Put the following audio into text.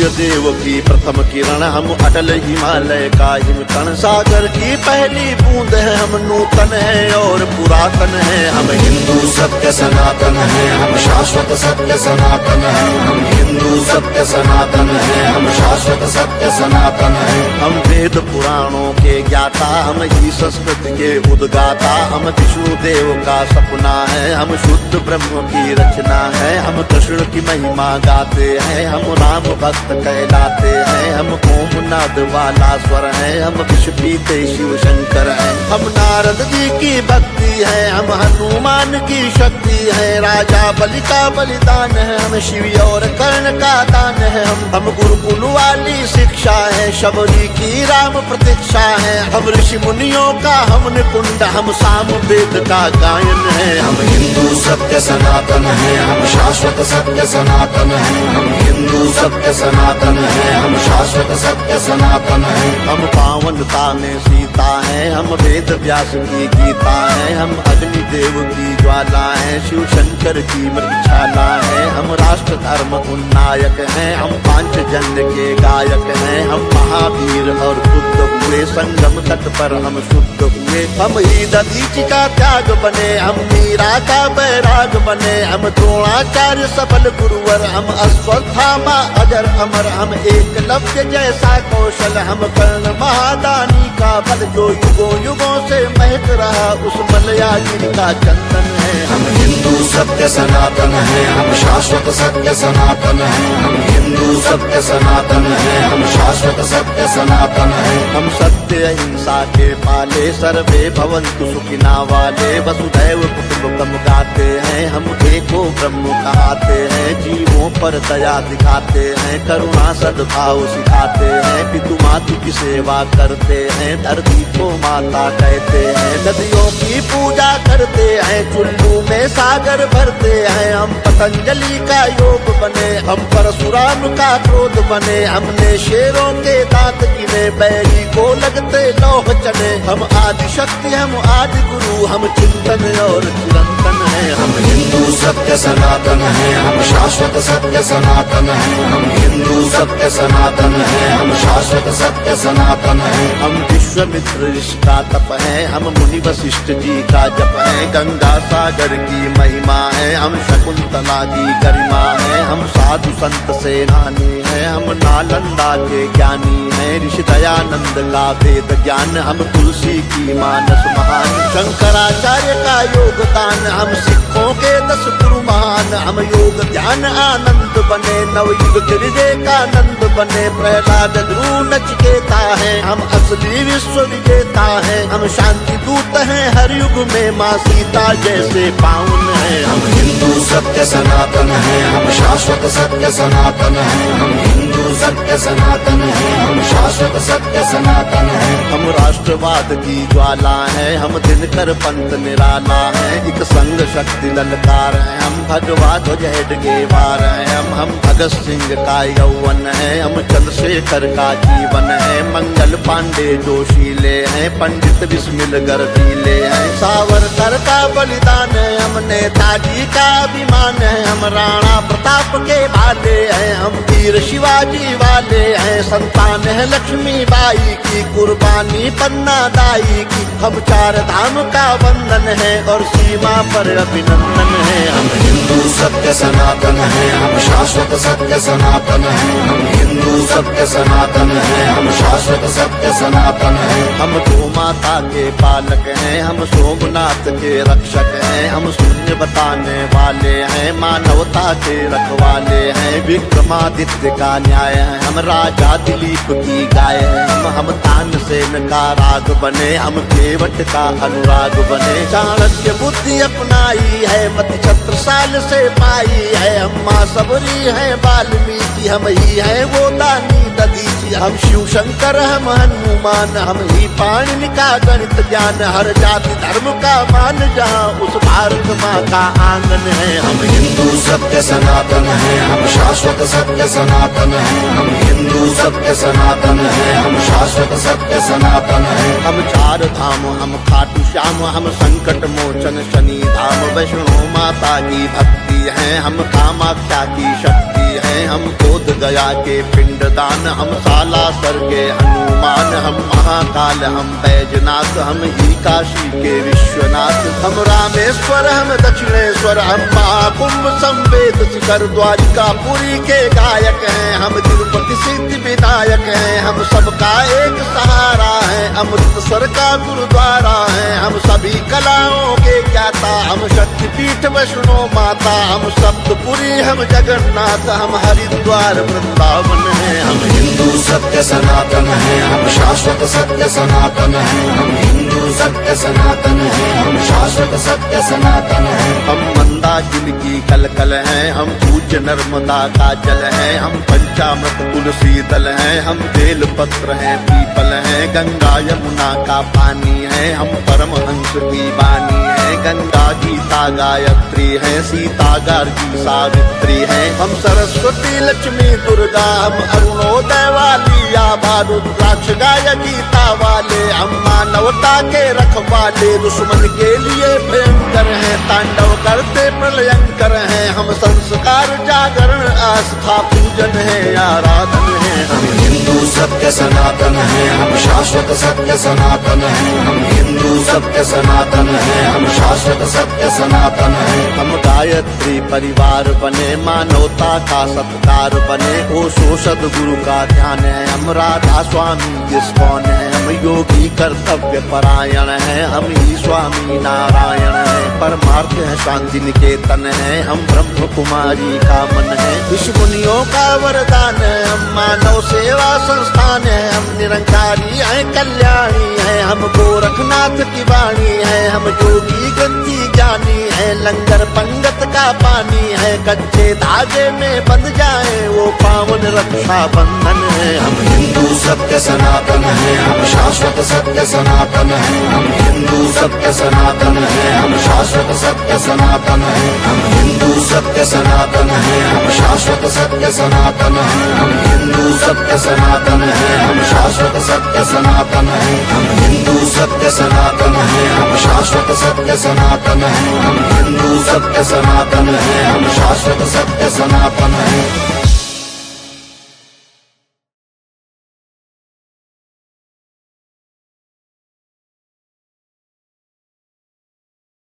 सूर्य देव की प्रथम किरण, हम अटल हिमालय का हिमकण। सागर की पहली बूंद है, हम नूतन है और पुरातन है। हम हिंदू सत्य सनातन है, हम शाश्वत सत्य सनातन है। हम हिंदू सत्य सनातन है, हम शाश्वत सत्य सनातन है। हम वेद पुराणों के ज्ञाता, हम ही संस्कृत के उद्गाता। हम विष्णु देव का सपना है, हम शुद्ध ब्रह्म की रचना है। हम कृष्ण की महिमा गाते हैं, हम राम भक्त कहलाते हैं। हम ओम नाद वाला स्वर है, हम विष पीते शिव शंकर है। हम नारद जी की भक्ति है, हम हनुमान की शक्ति है। राजा बलि का बलिदान है, हम शिव और कर्ण का दान है। हम गुरुकुल वाली शिक्षा है, शबरी की राम प्रतीक्षा है। हम ऋषि मुनियों का हम निकुंड, हम साम वेद का गायन है। हम हिंदू सत्य सनातन है, हम शाश्वत सत्य सनातन है। हम हिंदू सत्य सनातन है, हम शाश्वत सत्य सनातन है। हम पावनता में सीता है, हम वेद व्यास की गीता है। हम अग्नि देव की ज्वाला है, शिव शंकर की मृगशाला है। हम राष्ट्र धर्म उन्नायक हैं, हम पांचजन्य के गायक हैं। हम महावीर और बुद्ध हुए, संगम तट पर हम शुद्ध हुए। हम ही दधीचि का त्याग बने, हम मीरा का बैराग बने। हम द्रोणाचार्य सबल गुरुवर, हम अश्वत्थामा अजर अमर। हम एकलव्य जैसा कौशल, हम कर्ण महादानी का बल। जो युगों युगों से महक रहा, उस मलयागिरी का चंदन है। हम हिंदू सत्य सनातन है, हम शाश्वत सत्य सनातन है। हम हिंदू सत्य सनातन है, हम शाश्वत सत्य सनातन है। हम सत्य अहिंसा के पाले, सर्वे भवन्तु सुखिना वाले। वसुधैव कुटुम्बकम् गाते हैं, हम एको ब्रह्म कहाते हैं। जीवों पर दया दिखाते हैं, करुणा सद्भाव सिखाते हैं। पितु मातु की सेवा करते हैं, धरती को माता कहते हैं। नदियों की पूजा करते हैं, चुल्लू में सागर भरते हैं। हम पतंजलि का योग बने, हम परशुराम का क्रोध बने। हमने शेरों के दांत गिने, बैरी को लगते लौह चले। हम आदि शक्ति, हम आदि गुरु, हम चिंतन और चिरंतन है। हम हिंदू सत्य सनातन है, हम शाश्वत सत्य सनातन है। हम हिंदू सत्य सनातन है, हम शाश्वत सत्य सनातन है। हम विश्वामित्र ऋषि का तप है, हम मुनि वशिष्ठ जी का जप है। गंगा सागर की महिमा है, हम शकुंतला की गरिमा है। हम साधु संत सेनानी है, हम नालंदा के ज्ञानी है। ऋषि दयानंद का वेद ज्ञान, हम तुलसी की मानस महान। शंकराचार्य का योगदान, हम सिखों के 10 गुरु महान। हम योग ध्यान आनंद बने, नवयुग हृदय का नंद बने। प्रहलाद ध्रुव नचिकेता है, हम असली विश्व विजेता है। हम शांति दूत हैं हर युग में, माँ सीता जैसे पावन है। हम हिंदू सत्य सनातन है, हम शाश्वत सत्य सनातन है। हम हिंदू सत्य सनातन है, हम शाश्वत सत्य सनातन है। हम राष्ट्रवाद की ज्वाला है, हम दिनकर पंथ निराला है। एक संग शक्ति ललकार है, हम भगवा ध्वज हेडगेवार है। हम भगत सिंह का यौवन है, हम चंद्रशेखर का जीवन है। मंगल पांडे जोशीले हैं, पंडित बिस्मिल गर्दीले हैं। सावरकर का बलिदान है, हम नेताजी का अभिमान है। हम राणा प्रताप के भाले हैं, हम वीर शिवाजी वाले हैं। संतान है लक्ष्मी बाई की, कुर्बानी पन्ना दाई की। हम 4 धाम का बंधन है, और सीमा पर अभिनंदन है। हम हिंदू सत्य सनातन है, हम शाश्वत सत्य सनातन है। हम हिंदू सत्य सनातन है, हम शाश्वत सत्य सनातन है। हम गौ माता के पालक हैं, हम सोमनाथ के रक्षक हैं। हम शून्य बताने वाले हैं, मानवता के रखवाले हैं। विक्रमादित्य का न्याय है, हम राजा दिलीप की गाय है। हम तानसेन का राग बने, हम केवट का अनुराग बने। चाणक्य बुद्धि अपनाई है, मति छत्रसाल से पाई है। हम माँ सबरी है वाल्मीकि, हम ही है वो दानी दधीचि। हम शिव शंकर, हम हनुमान, हम ही पाणिनि का गणित ज्ञान। हर जाति धर्म का मान, जहाँ उस भारत माँ का आंगन है। हम हिंदू सत्य सनातन है, हम शाश्वत सत्य सनातन है। हम हिंदू सत्य सनातन है, हम शाश्वत सत्य सनातन है। हम 4 धाम, हम खाटू श्याम, हम संकट मोचन शनि धाम। वैष्णो माता की भक्ति है, हम कामाख्या की शक्ति है। हम बोध गया के पिंडदान, हम सालासर के हनुमान, हम महाकाल, हम बैजनाथ, हम ही काशी के विश्वनाथ, हम रामेश्वर, हम दक्षिणेश्वर, हम महाकुंभ संवेद शिखर द्वारिका पुरी के गायक हैं, हम तिरुपति सिद्धि विनायक हैं, हम सबका एक सहारा है, अमृतसर का गुरुद्वारा है, हम सभी कलाओं के ज्ञाता, हम शक्तिपीठ वैष्णो माता, हम सप्तपुरी, हम जगन्नाथ, हम हरिद्वार वृंदावन है, हम हिंदू सत्य सनातन है, हम शाश्वत सत्य सनातन है, हम हिंदू सत्य सनातन है, हम शाश्वत सत्य सनातन है। हम मंदाकिनी की कलकल हैं, हम पूज्य नर्मदा का जल हैं, हम पंचामृत तुलसी दल हैं, हम बेल पत्र हैं, पीपल हैं, गंगा यमुना का पानी है, हम परमहंस की वाणी है, गंगा गीता गायत्री है, सीता गार्गी सावित्री है, हम सरस्वती लक्ष्मी दुर्गा, हम अरुणोदय वाली आभा रुद्राक्ष गाय गीता वाले, हम मानवता के रखवाले, दुश्मन के लिए भयंकर है, तांडव करते प्रलयंकर हैं, हम संस्कार जागरण आस्था पूजन है, आराधन है, हम हिंदू सत्य सनातन है, हम शाश्वत सत्य सनातन है, हम हिंदू सत्य सनातन है, हम शाश्वत सत्य सनातन है। हम गायत्री परिवार बने, मानवता का सत्कार बने, ओशो सद्गुरु का ध्यान है, हम राधा स्वामी इस्कॉन है, हम योगी कर्तव्य परायण है, हम ही स्वामी नारायण है, परमार्थ है शांति निकेतन है, हम ब्रह्म कुमारी का मन है, ऋषि मुनियों का वरदान है, हम मानव सेवा संस्थान है, हम निरंकारी हैं कल्याणी है, हम गोरखनाथ की वाणी है, हम योगी गंजी ज्ञानी है, लंगर पंगत का पानी है, कच्चे धागे में बंध जाए वो पावन रक्षा बंधन है। हम हिंदू सत्य सनातन है, हम शाश्वत सत्य सनातन है, हम हिंदू सत्य सनातन है, हम शाश्वत सत्य सनातन है, हम हिंदू सत्य सनातन है, हम शाश्वत सत्य सनातन है, हम हिंदू सत्य सनातन है, हम शाश्वत सत्य सनातन है, हम हिंदू सत्य सनातन है, हम शाश्वत सत्य सनातन है, हम हिंदू सत्य सनातन है, हम शाश्वत सत्य सनातन